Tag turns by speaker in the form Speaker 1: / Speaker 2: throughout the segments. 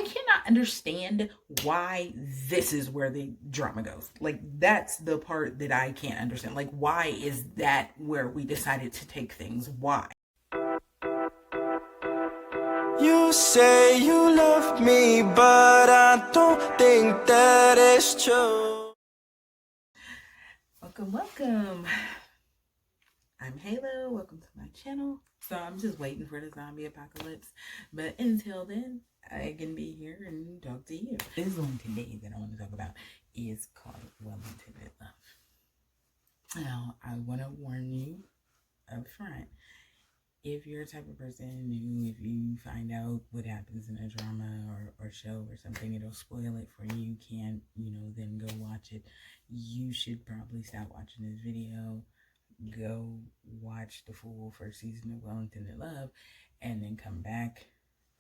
Speaker 1: cannot understand why this is where the drama goes. Like, that's the part that I can't understand. Like, why is that where we decided to take things? Why?
Speaker 2: You say you love me, but I don't think that is true.
Speaker 1: Welcome. I'm Halo. Welcome to my channel. So I'm just waiting for the zombie apocalypse. But until then, I can be here and talk to you. This one today that I want to talk about is called Well-Intended Love. Now, I want to warn you up front. If you're a type of person who, if you find out what happens in a drama or show or something, it'll spoil it for you. You can't, then go watch it. You should probably stop watching this video. Go watch the full first season of Well-Intended Love and then come back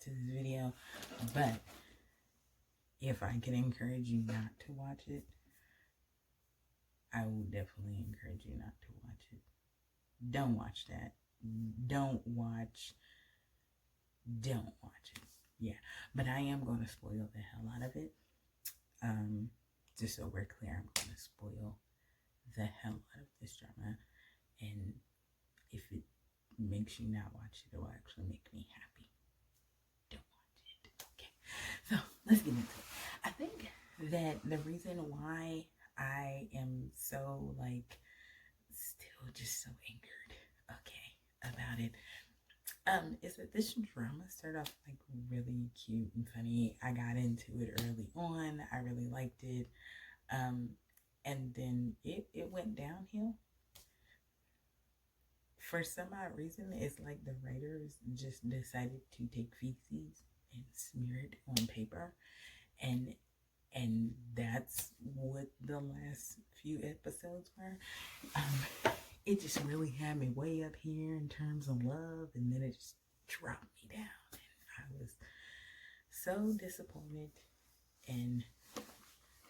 Speaker 1: to this video. But if I can encourage you not to watch it, I will definitely encourage you not to watch it. Don't watch that. Don't watch it. Yeah, but I am going to spoil the hell out of it. Just so we're clear, I'm going to spoil the hell out of this drama. And if it makes you not watch it, it will actually make me happy. Don't watch it. Okay, so let's get into it. I think that the reason why I am so, still just so angered, about it, is that this drama started off really cute and funny. I got into it early on. I really liked it. And then it went downhill. For some odd reason, it's like the writers just decided to take feces and smear it on paper. And that's what the last few episodes were. It just really had me way up here in terms of love, and then it just dropped me down. And I was so disappointed and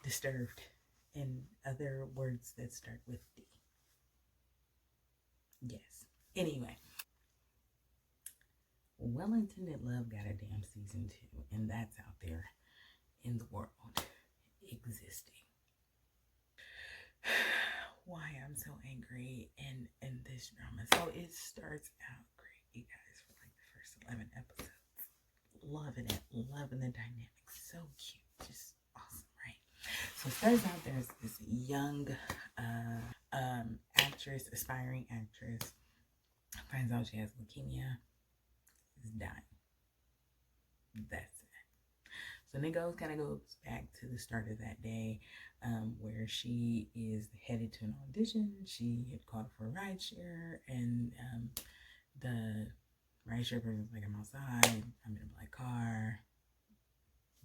Speaker 1: disturbed, and other words that start with D. Yes. Anyway, Well-Intended Love got a damn season 2, and that's out there in the world existing. Why I'm so angry in this drama. So it starts out great, you guys, for the first 11 episodes. Loving it, loving the dynamics. So cute, just awesome, right? So it starts out, there's this young actress, aspiring actress, finds out she has leukemia, is dying. That's it. So then it kind of goes back to the start of that day, where she is headed to an audition. She had called for a rideshare, and the rideshare person was like, I'm outside, I'm in a black car,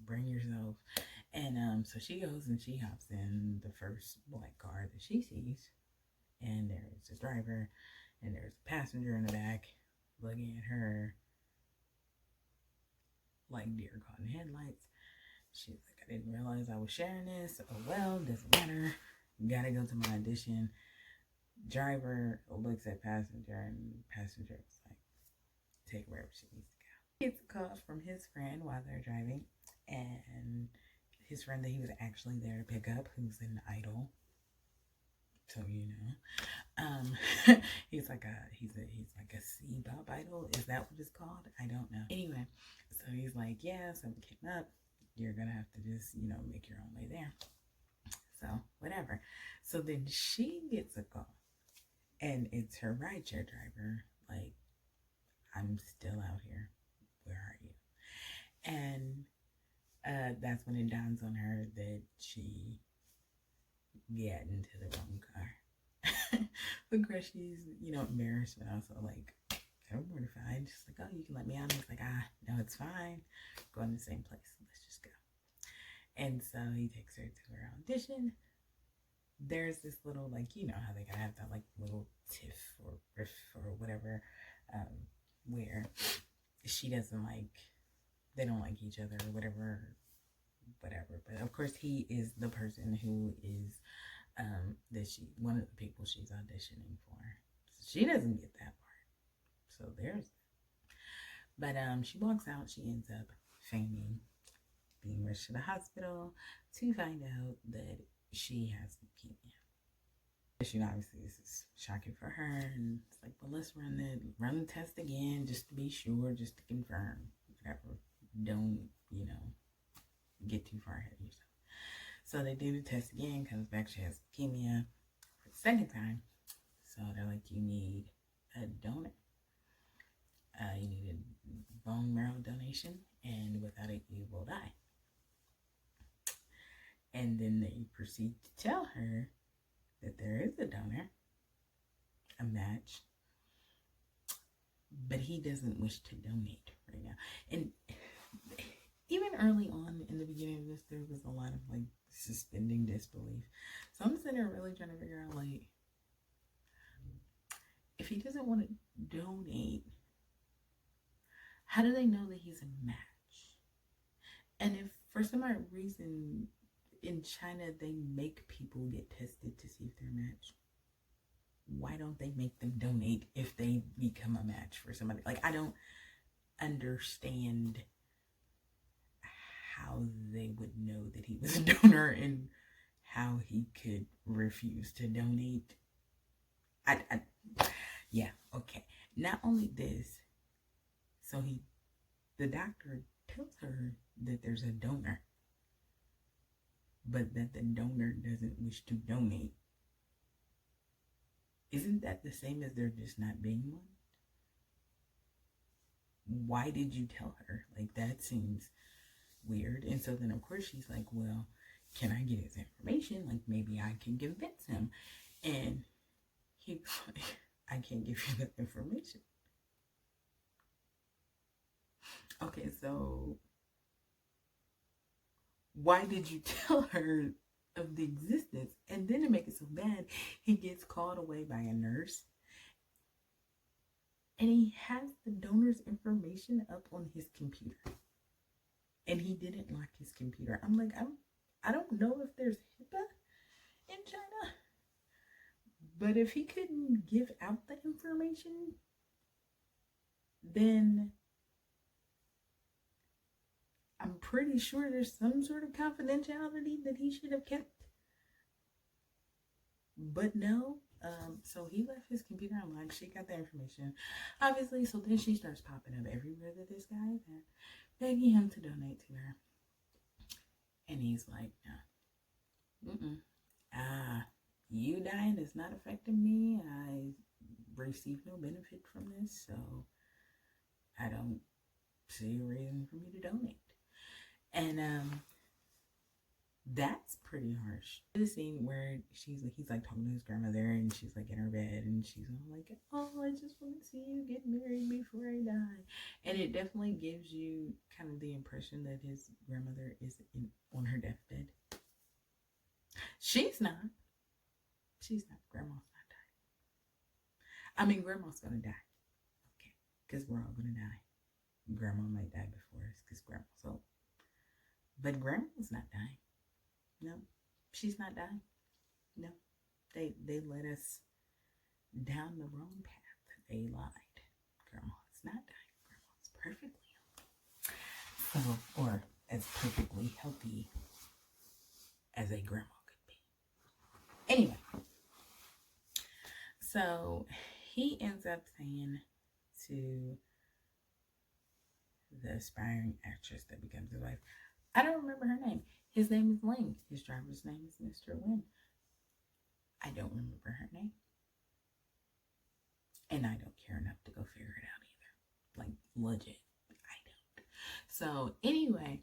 Speaker 1: bring yourself. And so she goes and she hops in the first black car that she sees, and there's this driver, and there's a passenger in the back looking at her like deer caught in headlights. She's like, I didn't realize I was sharing this. Oh well, doesn't matter. Gotta go to my audition. Driver looks at passenger, and passenger is like, take wherever she needs to go. He gets a call from his friend while they're driving, and his friend that he was actually there to pick up, who's an idol. So he's like a C-pop idol. Is that what it's called? I don't know. Anyway, so he's like, yeah, something came up. You're gonna have to just, make your own way there. So whatever. So then she gets a call, and it's her rideshare driver. Like, I'm still out here. Where are you? And that's when it dawns on her that she got into the wrong car. Of course, she's, embarrassed, but also so mortified. She's like, oh, you can let me out. He's like, no, it's fine. Going to the same place. Let's just go. And so he takes her to her audition. There's this little, how they gotta have that, little tiff or riff or whatever, where she doesn't they don't like each other or whatever. But of course, he is the person who is, one of the people she's auditioning for. So she doesn't get that part. So there's, but she walks out. She ends up feigning being rushed to the hospital to find out that she has leukemia. Obviously, this is shocking for her, and it's like, well, let's run the test again just to be sure, just to confirm. Whatever. Don't, get too far ahead of yourself. So they do the test again, comes back, she has leukemia for the second time. So they're like, you need a donor. You need a bone marrow donation, and without it, you will die. And then they proceed to tell her that there is a donor, a match, but he doesn't wish to donate right now. And even early on in the beginning of this, there was a lot of like suspending disbelief. So I'm sitting there really trying to figure out, like, if he doesn't want to donate, how do they know that he's a match? And if for some odd reason in China they make people get tested to see if they're a match, why don't they make them donate if they become a match for somebody? Like, I don't understand how they would know that he was a donor and how he could refuse to donate. Yeah, okay. Not only this, so the doctor tells her that there's a donor, but that the donor doesn't wish to donate. Isn't that the same as there just not being one? Why did you tell her? Like, that seems weird. And so then, of course, she's like, well, can I get his information? Like, maybe I can convince him. And he's like, I can't give you that information. Okay, so why did you tell her of the existence? And then to make it so bad, he gets called away by a nurse, and he has the donor's information up on his computer, and he didn't lock his computer. I'm like, I don't know if there's HIPAA in China, but if he couldn't give out the information, then I'm pretty sure there's some sort of confidentiality that he should have kept. But no, so he left his computer unlocked. She got the information, obviously. So then she starts popping up everywhere that this guy is at, begging him to donate to her. And he's like, no. You dying is not affecting me. I receive no benefit from this, so I don't see a reason for me to donate. And that's pretty harsh. The scene where he's like talking to his grandmother, and she's like in her bed, and she's all like, oh, I just want to see you get married before I die. And it definitely gives you kind of the impression that his grandmother is on her deathbed. She's not. Grandma's not dying. I mean, grandma's gonna die. Okay, because we're all gonna die. Grandma might die before us because grandma's old. But grandma's not dying. No, she's not dying. No, they led us down the wrong path. They lied. Grandma's not dying. Grandma's perfectly healthy. So, or as perfectly healthy as a grandma could be. Anyway, so he ends up saying to the aspiring actress that becomes his wife, I don't remember her name. His name is Ling. His driver's name is Mr. Lin. I don't remember her name. And I don't care enough to go figure it out either. Like, legit, I don't. So, anyway,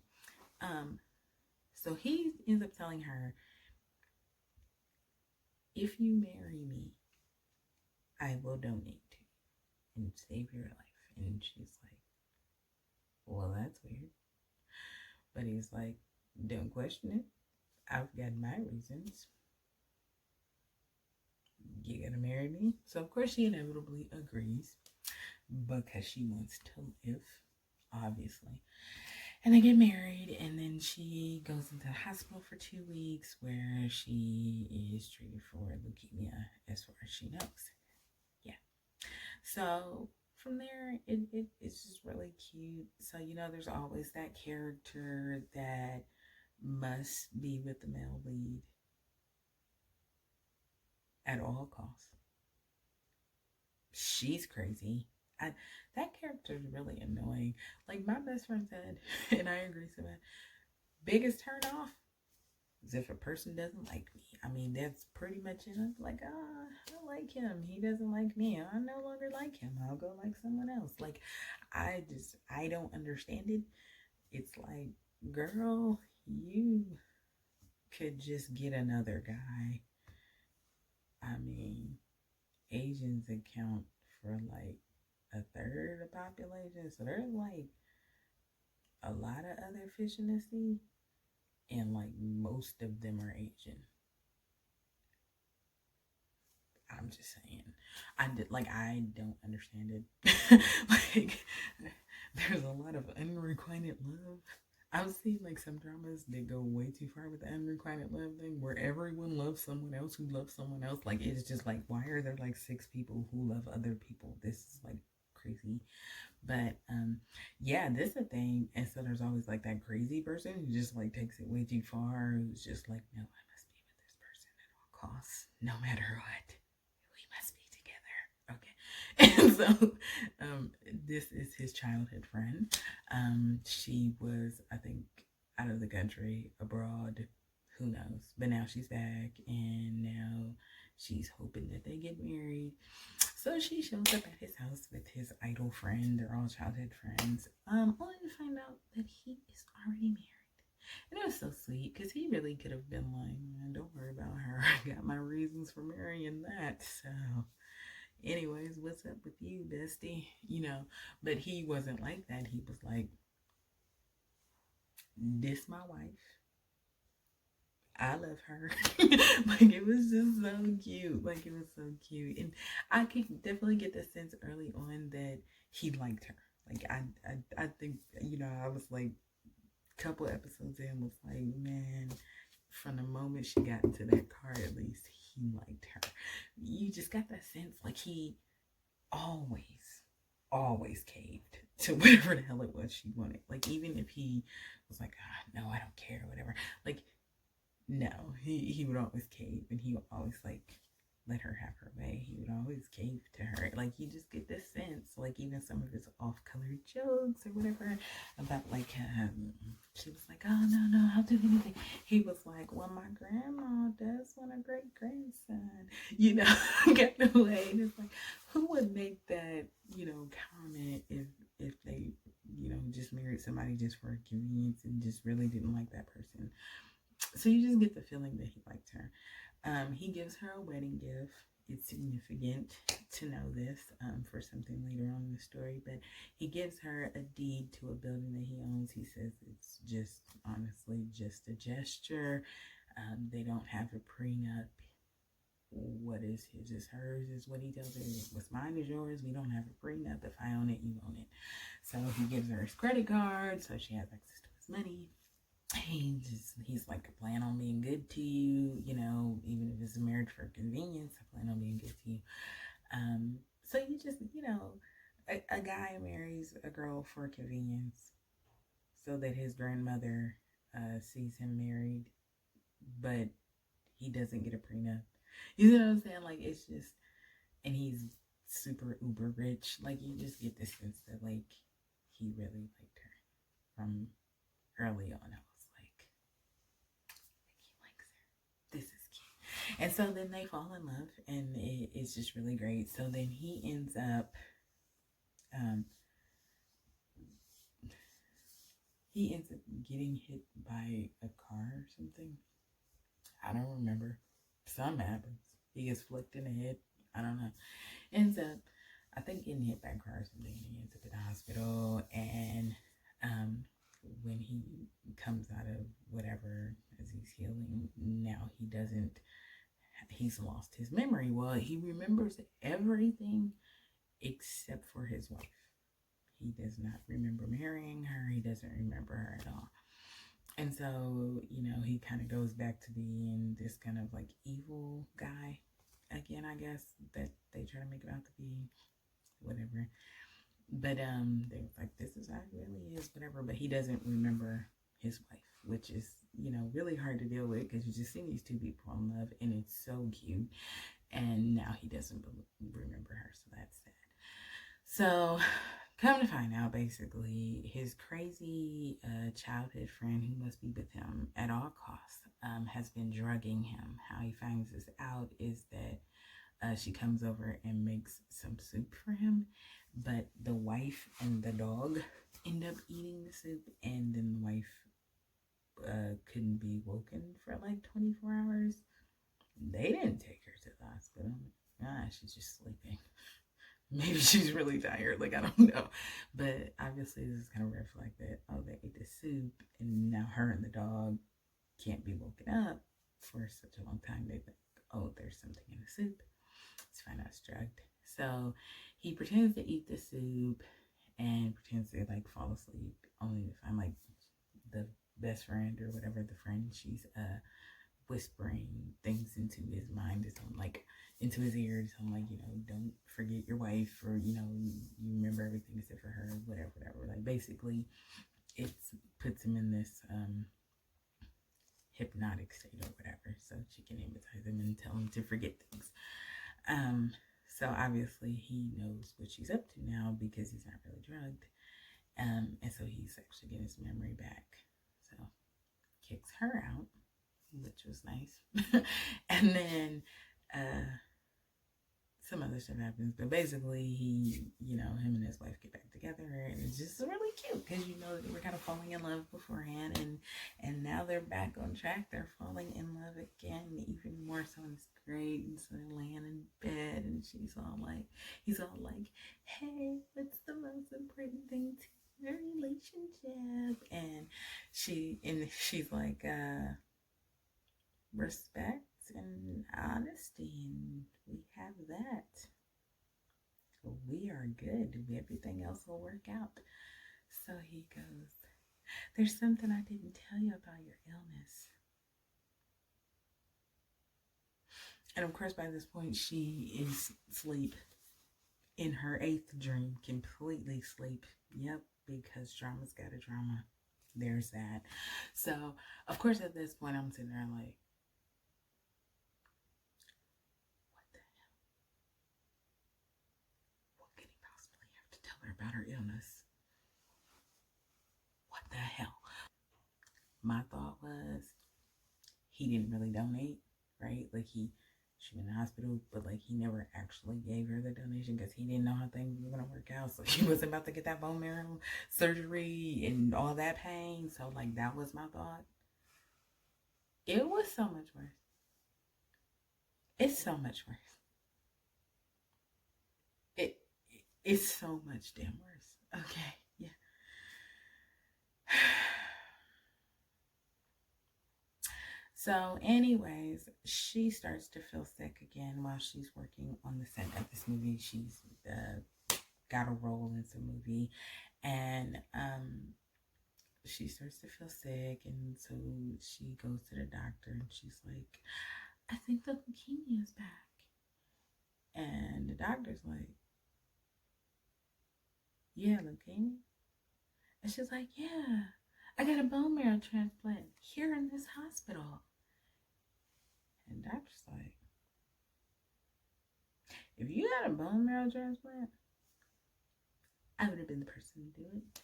Speaker 1: so he ends up telling her, if you marry me, I will donate to you and save your life. And she's like, well, that's weird. But he's like, don't question it. I've got my reasons. You gonna marry me? So of course she inevitably agrees because she wants to live, obviously. And they get married, and then she goes into the hospital for 2 weeks where she is treated for leukemia as far as she knows. Yeah. So from there, it's just really cute. So, you know, there's always that character that must be with the male lead at all costs. She's crazy. That character is really annoying. Like my best friend said, and I agree so much. Biggest turn off is if a person doesn't like me. I mean, that's pretty much it. I'm like, I like him. He doesn't like me. I no longer like him. I'll go like someone else. Like, I don't understand it. It's like, girl, you could just get another guy. I mean, Asians account for like a third of the population. So there's like a lot of other fish in the sea. And like most of them are Asian. I'm just saying. I don't understand it. Like there's a lot of unrequited love. I've seen like some dramas that go way too far with the unrequited love thing where everyone loves someone else who loves someone else. Like it's just like, why are there like 6 people who love other people? This is like crazy. But yeah, this is a thing. And so there's always like that crazy person who just like takes it way too far, who's just like, no, I must be with this person at all costs, no matter what. We must be together. Okay. And so this is his childhood friend. She was, I think, out of the country, abroad, who knows. But now she's back, and now she's hoping that they get married. So she shows up at his house with his idol friend. They're all childhood friends. Only to find out that he is already married. And it was so sweet because he really could have been like, man, don't worry about her. I got my reasons for marrying that. So anyways, what's up with you, bestie? You know, but he wasn't like that. He was like, this my wife. I love her. Like it was just so cute. Like it was so cute. And I could definitely get the sense early on that he liked her. Like I think, you know, I was like a couple episodes in was like, man, from the moment she got into that car, at least he liked her. You just got that sense like he always caved to whatever the hell it was she wanted. Like even if he was like, no, I don't care, whatever. Like no, he would always cave, and he would always like let her have her way. He would always cave to her. Like you just get this sense, like even some of his off-color jokes or whatever about like she was like, oh no, I'll do anything. He was like, well, my grandma does want a great grandson, you know, get the way. And it's like, who would make that, you know, comment if they, you know, just married somebody just for convenience and just really didn't like that person? So you just get the feeling that he liked her. He gives her a wedding gift. It's significant to know this for something later on in the story, but he gives her a deed to a building that he owns. He says it's just, honestly, just a gesture. They don't have a prenup. What is his is hers is what he tells her. What's mine is yours. We don't have a prenup. If I own it, you own it. So he gives her his credit card so she has access to his money. He's like, I plan on being good to you, you know, even if it's a marriage for convenience, I plan on being good to you. So you just, you know, a guy marries a girl for convenience so that his grandmother sees him married, but he doesn't get a prenup. You know what I'm saying? Like, it's just, and he's super uber rich. Like, you just get this sense that, like, he really liked her from early on. And so then they fall in love, and it's just really great. So then he ends up, getting hit by a car or something. I don't remember. Something happens. He gets flicked in the head. I don't know. Ends up, I think, getting hit by a car or something. He ends up in the hospital, and when he comes out of whatever, as he's healing, now he's lost his memory. Well, he remembers everything except for his wife. He does not remember marrying her. He doesn't remember her at all. And so, you know, he kind of goes back to being this kind of like evil guy again, I guess, that they try to make it out to be, whatever. But they was like, this is how it really is, whatever. But he doesn't remember his wife, which is, you know, really hard to deal with because you just see these two people in love and it's so cute. And now he doesn't remember her, so that's sad. So, come to find out, basically, his crazy childhood friend who must be with him at all costs has been drugging him. How he finds this out is that she comes over and makes some soup for him, but the wife and the dog end up eating the soup, and then the wife couldn't be woken for like 24 hours. They didn't take her to the hospital. She's just sleeping. Maybe she's really tired, like I don't know. But obviously this is kind of red flag that, oh, they ate the soup and now her and the dog can't be woken up for such a long time. They think, oh, there's something in the soup. Let's find out it's drugged. So he pretends to eat the soup and pretends to like fall asleep, only to find like the best friend or whatever, the friend, she's whispering things into his mind, into his ears. I'm like, you know, don't forget your wife, or, you know, you remember everything except for her, whatever. Like basically it puts him in this hypnotic state or whatever, so she can hypnotize him and tell him to forget things. So obviously he knows what she's up to now because he's not really drugged. And so he's actually getting his memory back. So kicks her out, which was nice. And then some other stuff happens, but basically he, you know, him and his wife get back together, and it's just really cute because, you know, they were kind of falling in love beforehand, and now they're back on track. They're falling in love again, even more so, and it's great. And so they're laying in bed, and he's all like, hey, what's the most important thing to your relationship? And she's like, respect and honesty, and we have that. We are good. Everything else will work out. So he goes, there's something I didn't tell you about your illness. And of course, by this point, she is asleep in her 8th dream, completely asleep. Yep, because drama's got a drama. There's that. So, of course, at this point, I'm sitting there like, about her illness. What the hell? My thought was, he didn't really donate, right? Like she went in the hospital, but like he never actually gave her the donation because he didn't know how things were gonna work out. So she wasn't about to get that bone marrow surgery and all that pain. So like that was my thought. It was so much worse. It's so much worse. It's so much damn worse. Okay, yeah. So anyways, she starts to feel sick again while she's working on the set of this movie. She's got a role in some movie, and she starts to feel sick, and so she goes to the doctor, and she's like, I think the leukemia is back. And the doctor's like, yeah, leukemia? And she's like, yeah, I got a bone marrow transplant here in this hospital. And the doctor's like, if you got a bone marrow transplant, I would have been the person to do it.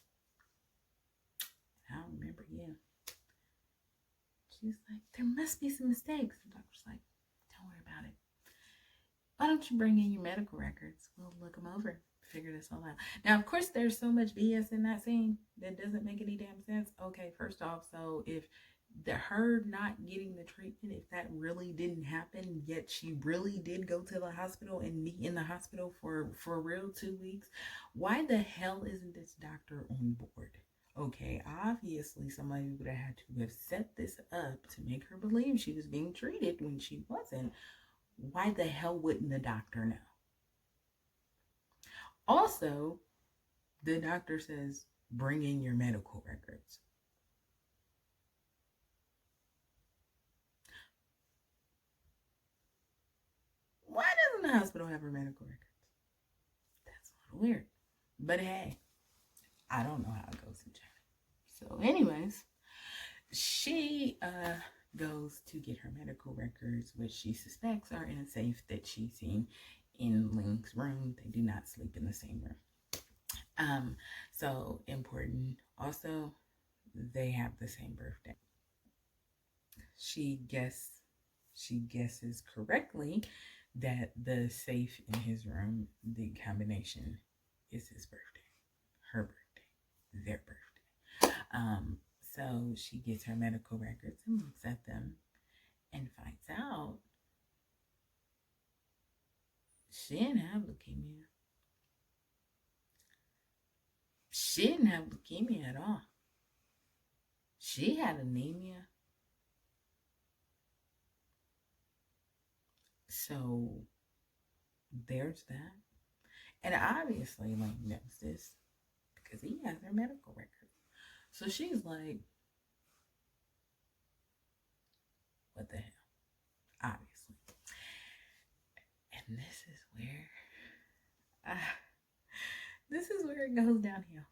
Speaker 1: And I don't remember you. She's like, there must be some mistakes. The doctor's like, don't worry about it. Why don't you bring in your medical records? We'll look them over. Figure this all out. Now, of course, there's so much BS in that scene that doesn't make any damn sense. Okay, first off, so if her not getting the treatment, if that really didn't happen, yet she really did go to the hospital and be in the hospital for real 2 weeks, why the hell isn't this doctor on board? Okay, obviously somebody would have had to have set this up to make her believe she was being treated when she wasn't. Why the hell wouldn't the doctor know? Also, the doctor says, bring in your medical records. Why doesn't the hospital have her medical records? That's a little weird. But hey, I don't know how it goes in China. So anyways, she goes to get her medical records, which she suspects are in a safe that she's seen in Ling's room. They do not sleep in the same room. So important. Also, they have the same birthday. She guesses correctly that the safe in his room, the combination, is his birthday, her birthday, their birthday. So she gets her medical records and looks at them and finds out she didn't have leukemia. She didn't have leukemia at all. She had anemia. So there's that. And obviously Ling knows this because he has her medical records. So she's like, what the hell? Obviously. And this is where it goes downhill.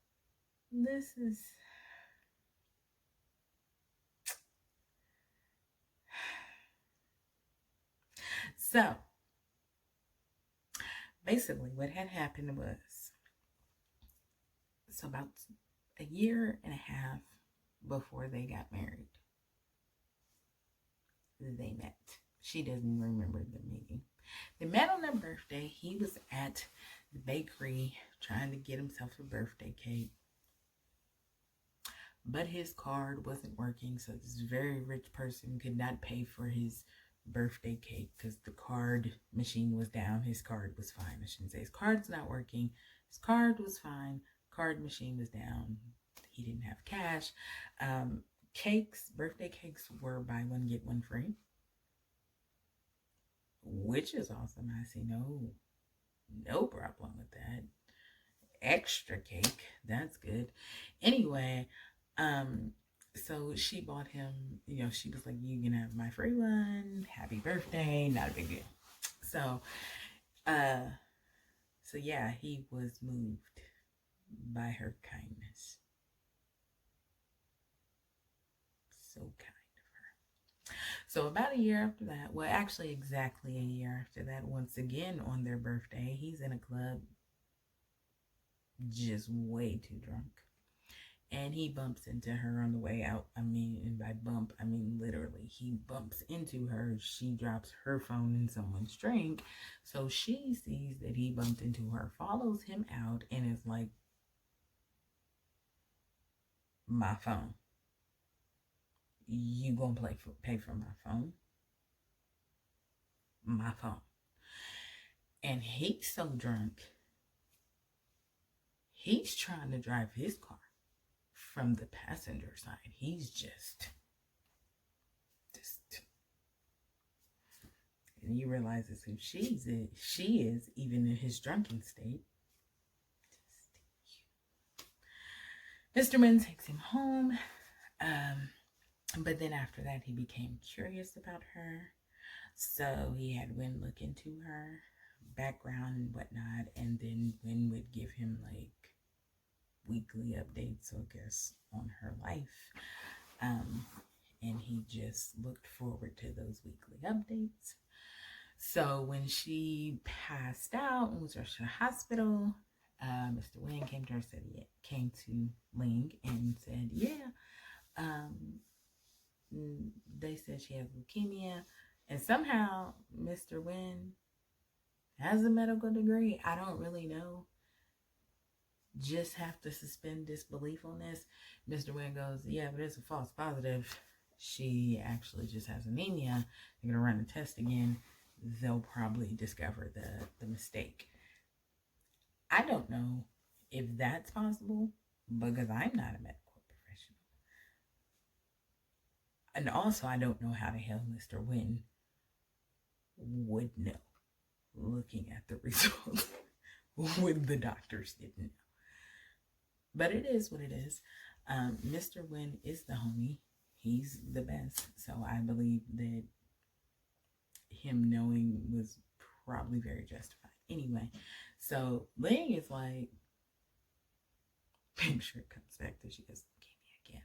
Speaker 1: So basically what had happened was, so about a year and a half before they got married, they met. She doesn't remember the meeting. They met on their birthday. He was at the bakery trying to get himself a birthday cake, but his card wasn't working, so this very rich person could not pay for his birthday cake because the card machine was down. His card was fine. I shouldn't say his card's not working. His card was fine. Card machine was down. He didn't have cash. Birthday cakes were buy one get one free, which is awesome. I see no problem with that. Extra cake, that's good. Anyway, so she bought him, she was like, you can have my free one, happy birthday, not a big deal. So yeah, he was moved by her kindness. So kind of her. So about a year after that, well, actually exactly a year after that, once again on their birthday, he's in a club just way too drunk. And he bumps into her on the way out. And by bump, I mean literally. He bumps into her. She drops her phone in someone's drink. So she sees that he bumped into her, follows him out, and is like, my phone. You gonna pay for my phone? My phone. And he's so drunk, he's trying to drive his car from the passenger side. He's just and he realizes who she is, even in his drunken state. Mr. Wynn takes him home. But then after that, he became curious about her. So he had Wynn look into her background and whatnot. And then Wynn would give him like weekly updates, I guess, on her life. And he just looked forward to those weekly updates. So when she passed out and was rushed to the hospital, Mr. Wang came to her, came to Ling and said, they said she has leukemia. And somehow Mr. Wynn has a medical degree. I don't really know. Just have to suspend disbelief on this. Mr. Wynn goes, yeah, but it's a false positive. She actually just has anemia. They're going to run the test again. They'll probably discover the mistake. I don't know if that's possible because I'm not a medical professional. And also, I don't know how the hell Mr. Wynn would know looking at the results when the doctors didn't know. But it is what it is. Mr. Wynn is the homie. He's the best. So I believe that him knowing was probably very justified. Anyway, so Ling is like, make sure it comes back that she has leukemia again.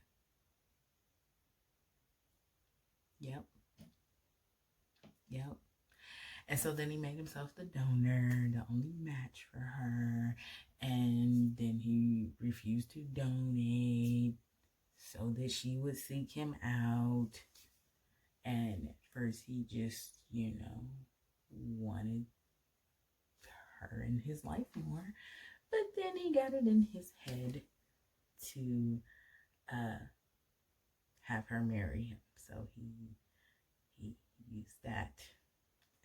Speaker 1: Yep. Yep. And so then he made himself the donor, the only match for her. And then he refused to donate so that she would seek him out. And at first he just, wanted her in his life more. But then he got it in his head to have her marry him. So he used that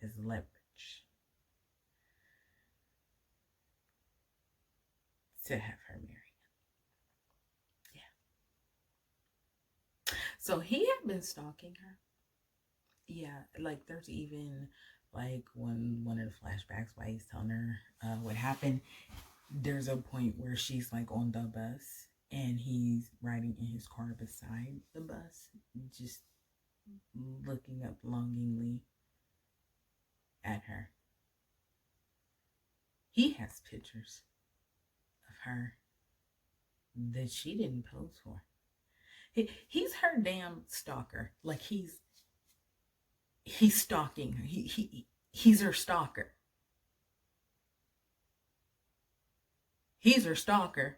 Speaker 1: as leverage to have her marry him. Yeah. So he had been stalking her. Yeah, like there's even like one of the flashbacks while he's telling her what happened. There's a point where she's like on the bus and he's riding in his car beside the bus, just looking up longingly at her. He has pictures of her that she didn't pose for. He's her damn stalker. Like he's stalking her. He's her stalker. He's her stalker.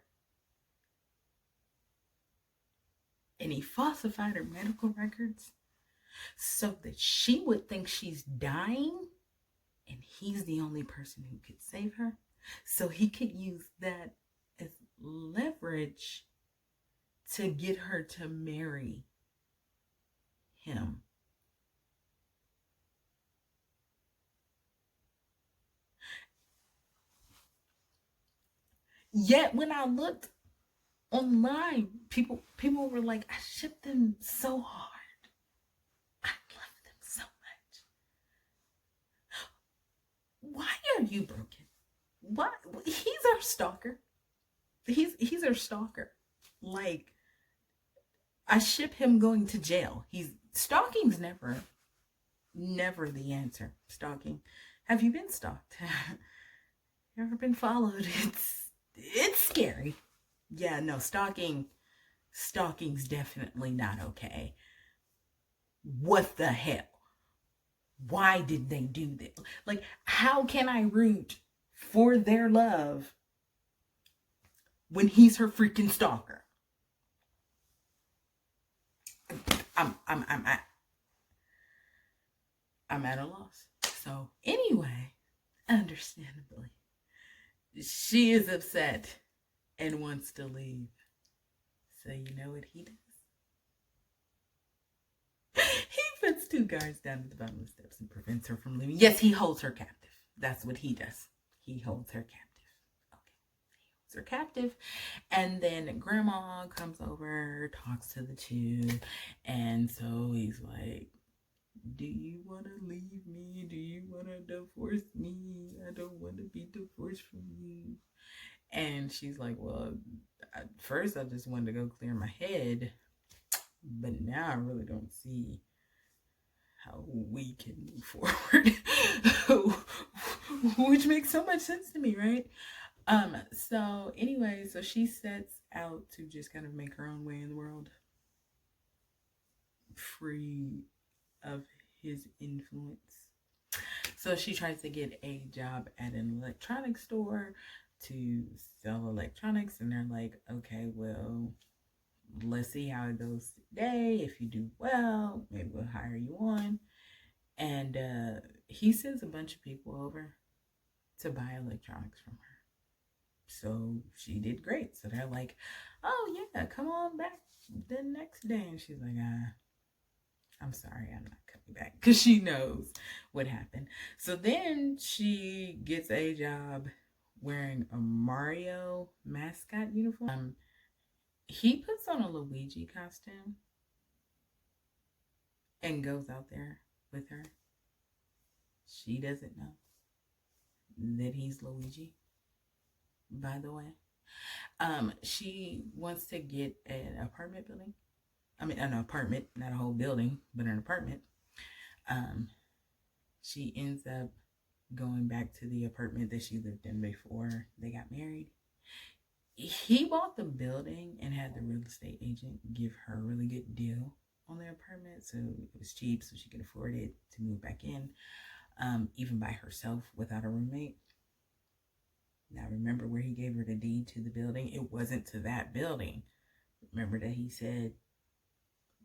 Speaker 1: And he falsified her medical records so that she would think she's dying and he's the only person who could save her. So he could use that as leverage to get her to marry him. Yet when I looked online, people were like, I shipped them so hard. I love them so much. Why are you broken? Why? He's our stalker. He's our stalker. Like, I ship him going to jail. Stalking's never the answer. Stalking. Have you been stalked? You ever been followed? It's scary. Yeah, no, stalking's definitely not okay. What the hell? Why did they do this? Like, how can I root for their love when he's her freaking stalker? I'm at a loss. So anyway, understandably, she is upset and wants to leave. So you know what he does? He puts 2 guards down at the bottom of the steps and prevents her from leaving. Yes, he holds her captive. That's what he does. He holds her captive. Okay. He holds her captive. And then grandma comes over, talks to the 2. And so he's like, do you want to leave me? Do you want to divorce me? I don't want to be divorced from you. And she's like, well, at first I just wanted to go clear my head, but now I really don't see how we can move forward. Which makes so much sense to me, right? So anyway, so she sets out to just kind of make her own way in the world, free of his influence. So she tries to get a job at an electronics store to sell electronics, and they're like, okay, well, let's see how it goes today. If you do well, maybe we'll hire you on. And he sends a bunch of people over to buy electronics from her. So she did great. So they're like, oh yeah, come on back the next day. And she's like, I'm sorry, I'm not coming back, because she knows what happened. So then she gets a job wearing a Mario mascot uniform. He puts on a Luigi costume and goes out there with her. She doesn't know that he's Luigi, by the way. She wants to get an apartment building. I mean, an apartment, not a whole building, but an apartment. She ends up going back to the apartment that she lived in before they got married. he bought the building and had the real estate agent give her a really good deal on the apartment, so it was cheap, so she could afford it to move back in, even by herself without a roommate. Now remember where he gave her the deed to the building? It wasn't to that building. Remember that he said,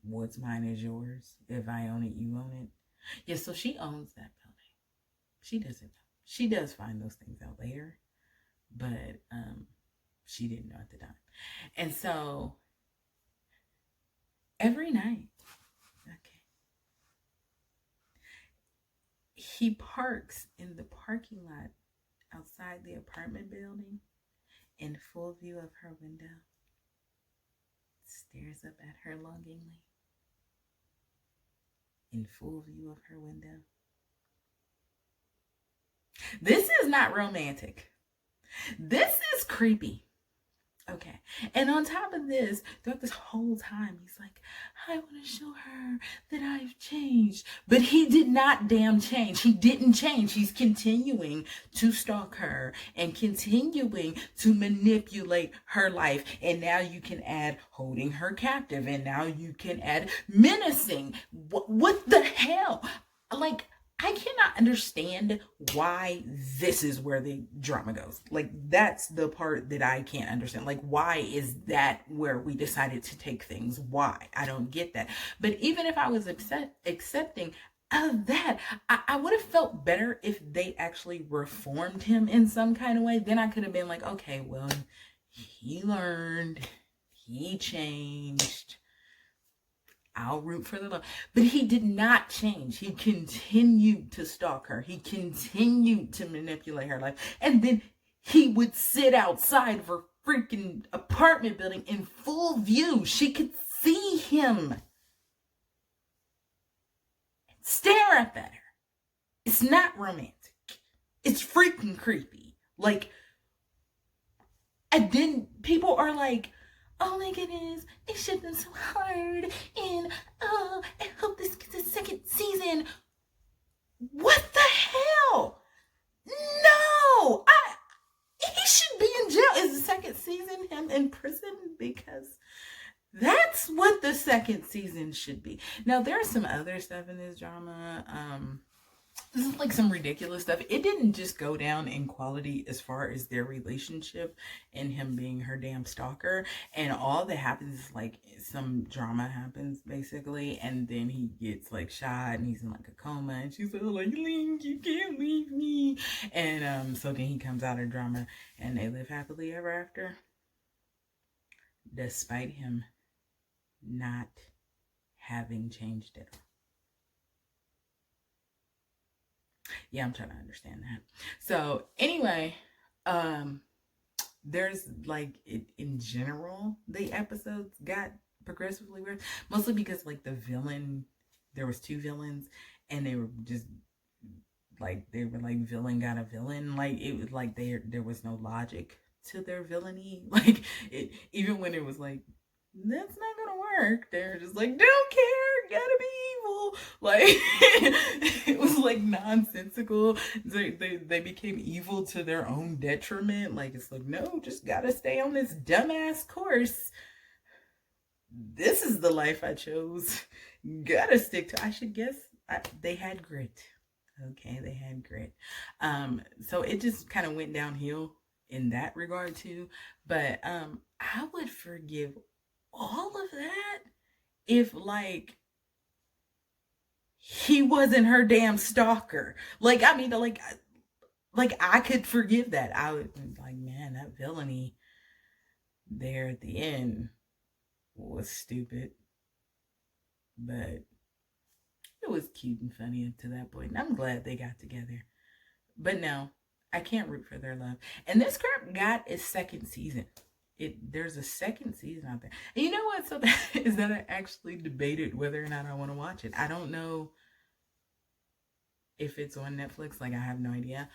Speaker 1: what's mine is yours. If I own it, you own it. Yeah, so she owns that building. She doesn't know. She does find those things out later, but she didn't know at the time. And so every night, okay, he parks in the parking lot outside the apartment building in full view of her window, stares up at her longingly in full view of her window. This is not romantic. This is creepy. Okay. And on top of this, throughout this whole time, he's like, I want to show her that I've changed. But he did not damn change. He didn't change. He's continuing to stalk her and continuing to manipulate her life. And now you can add holding her captive. And now you can add menacing. What the hell? Like, I cannot understand why this is where the drama goes. Like, that's the part that I can't understand. Like, why is that where we decided to take things? Why? I don't get that. But even if I was accepting of that, I would have felt better if they actually reformed him in some kind of way. Then I could have been like, okay, well, he learned, he changed. I'll root for the love. But he did not change. He continued to stalk her. He continued to manipulate her life. And then he would sit outside of her freaking apartment building in full view. She could see him. Stare up at her. It's not romantic. It's freaking creepy. Like, and then people are like, oh my goodness, they shipped them so hard, and oh, I hope this gets a second season. What the hell? No! He should be in jail. Is the second season him in prison? Because that's what the second season should be. Now, there's some other stuff in this drama. This is like some ridiculous stuff. It didn't just go down in quality as far as their relationship and him being her damn stalker. And all that happens is like some drama happens basically. And then he gets like shot and he's in like a coma. And she's like, Ling, you can't leave me. And so then he comes out of drama and they live happily ever after. Despite him not having changed at all. Yeah, I'm trying to understand that. So anyway, there's like in general, the episodes got progressively weird, mostly because like the villain, there was two villains and they were just like, villain got a villain. Like it was like there was no logic to their villainy. Like it, even when it was like, that's not gonna work, they're just like, don't care, gotta be evil. Like it was like nonsensical. They became evil to their own detriment. Like it's like, no, just gotta stay on this dumbass course. This is the life I chose. Gotta stick to. I should guess they had grit. Okay, they had grit. So it just kind of went downhill in that regard too. But I would forgive all of that if like he wasn't her damn stalker. Like, I mean, like I could forgive that. I would be like, man, that villainy there at the end was stupid, but it was cute and funny up to that point. And I'm glad they got together. But no, I can't root for their love. And this crap got its second season. There's a second season out there. And you know what's so bad is that I actually debated whether or not I want to watch it. I don't know if it's on Netflix. Like, I have no idea.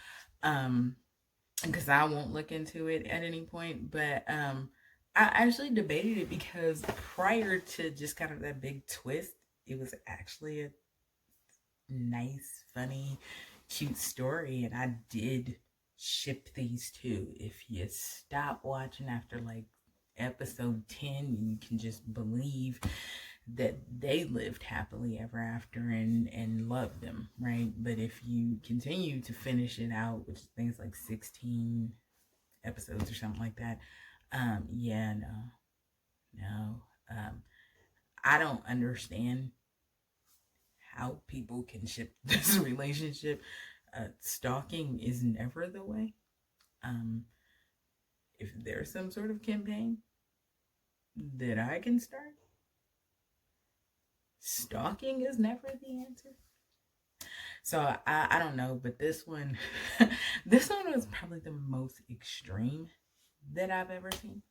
Speaker 1: Because I won't look into it at any point. But I actually debated it because prior to just kind of that big twist, it was actually a nice, funny, cute story. And I did ship these two. If you stop watching after like episode 10, you can just believe that they lived happily ever after and loved them, right? But if you continue to finish it out, which is things like 16 episodes or something like that, yeah, no. I don't understand how people can ship this relationship. Stalking is never the way. If there's some sort of campaign that I can start, stalking is never the answer. So I don't know, but this one this one was probably the most extreme that I've ever seen.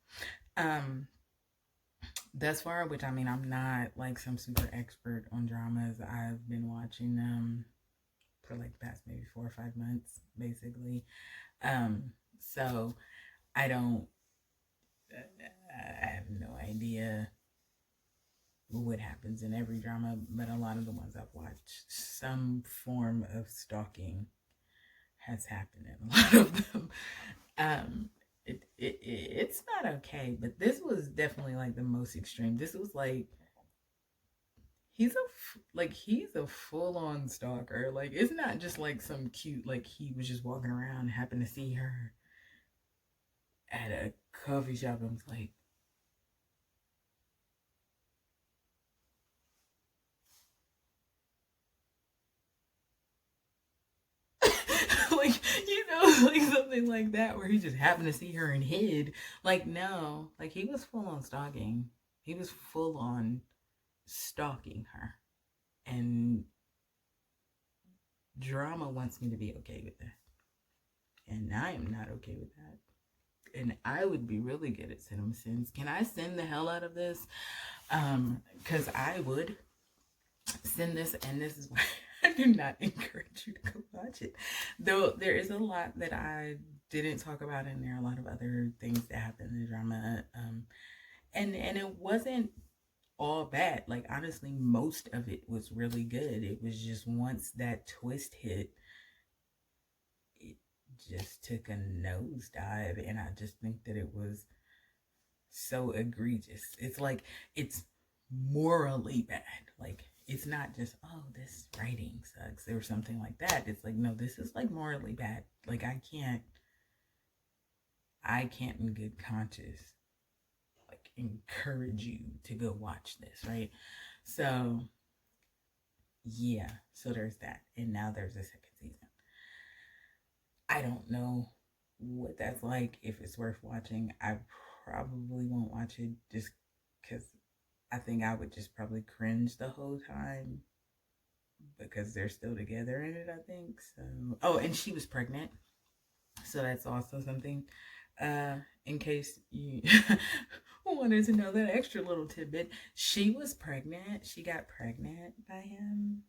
Speaker 1: Thus far, which I mean, I'm not like some super expert on dramas. I've been watching them for like the past maybe 4 or 5 months, basically. So I have no idea what happens in every drama, but a lot of the ones I've watched, some form of stalking has happened in a lot of them. It's not okay, but this was definitely like the most extreme. This was like he's a full-on stalker. Like, it's not just like some cute, like he was just walking around, happened to see her at a coffee shop and was like, like, you know, like something like that, where he just happened to see her and hid. Like, no, like he was full on stalking. He was full on stalking her. And drama wants me to be okay with that. And I am not okay with that. And I would be really good at cinema sins. Can I send the hell out of this? Because I would send this, and this is why I do not encourage you to go watch it. Though there is a lot that I didn't talk about, and there are a lot of other things that happen in the drama. And it wasn't all bad. Like, honestly, most of it was really good. It was just once that twist hit, it just took a nosedive, and I just think that it was so egregious. It's like, it's morally bad. Like, it's not just, oh, this writing sucks or something like that. It's like, no, this is like morally bad. Like, I can't in good conscience like encourage you to go watch this, right? So yeah, so there's that. And now there's a second season. I don't know what that's like, if it's worth watching. I probably won't watch it just because I think I would just probably cringe the whole time, because they're still together in it, I think. So, oh, and she was pregnant. So that's also something, in case you wanted to know that extra little tidbit. She was pregnant. She got pregnant by him,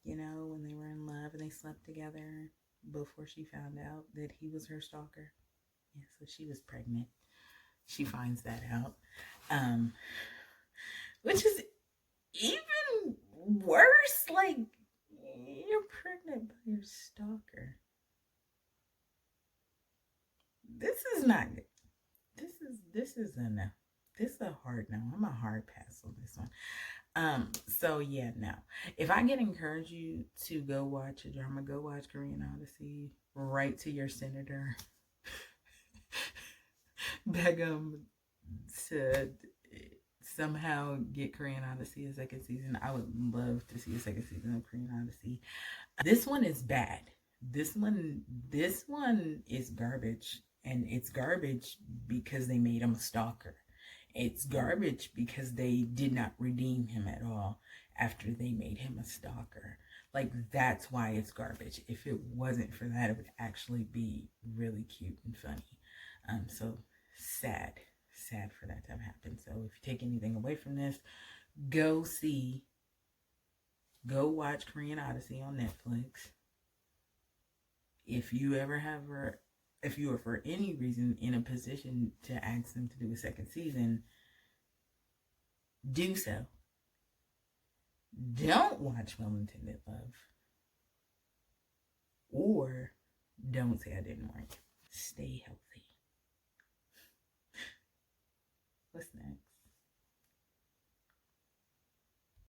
Speaker 1: you know, when they were in love and they slept together before she found out that he was her stalker. Yeah, so she was pregnant. She finds that out, which is even worse. Like, you're pregnant by your stalker. This is not good. This is a no. This is a hard no. I'm a hard pass on this one. So yeah, no. If I can encourage you to go watch a drama, go watch Korean Odyssey. Write to your senator. Beg him to somehow get Korean Odyssey a second season. I would love to see a second season of Korean Odyssey. This one is bad. This one is garbage. And it's garbage because they made him a stalker. It's garbage because they did not redeem him at all after they made him a stalker. Like, that's why it's garbage. If it wasn't for that, it would actually be really cute and funny. So sad for that to have happened. So if you take anything away from this, go watch Korean Odyssey on Netflix. If you are for any reason in a position to ask them to do a second season, do so. Don't watch Well Intended Love. Or don't say I didn't warn you. Stay healthy. What's next?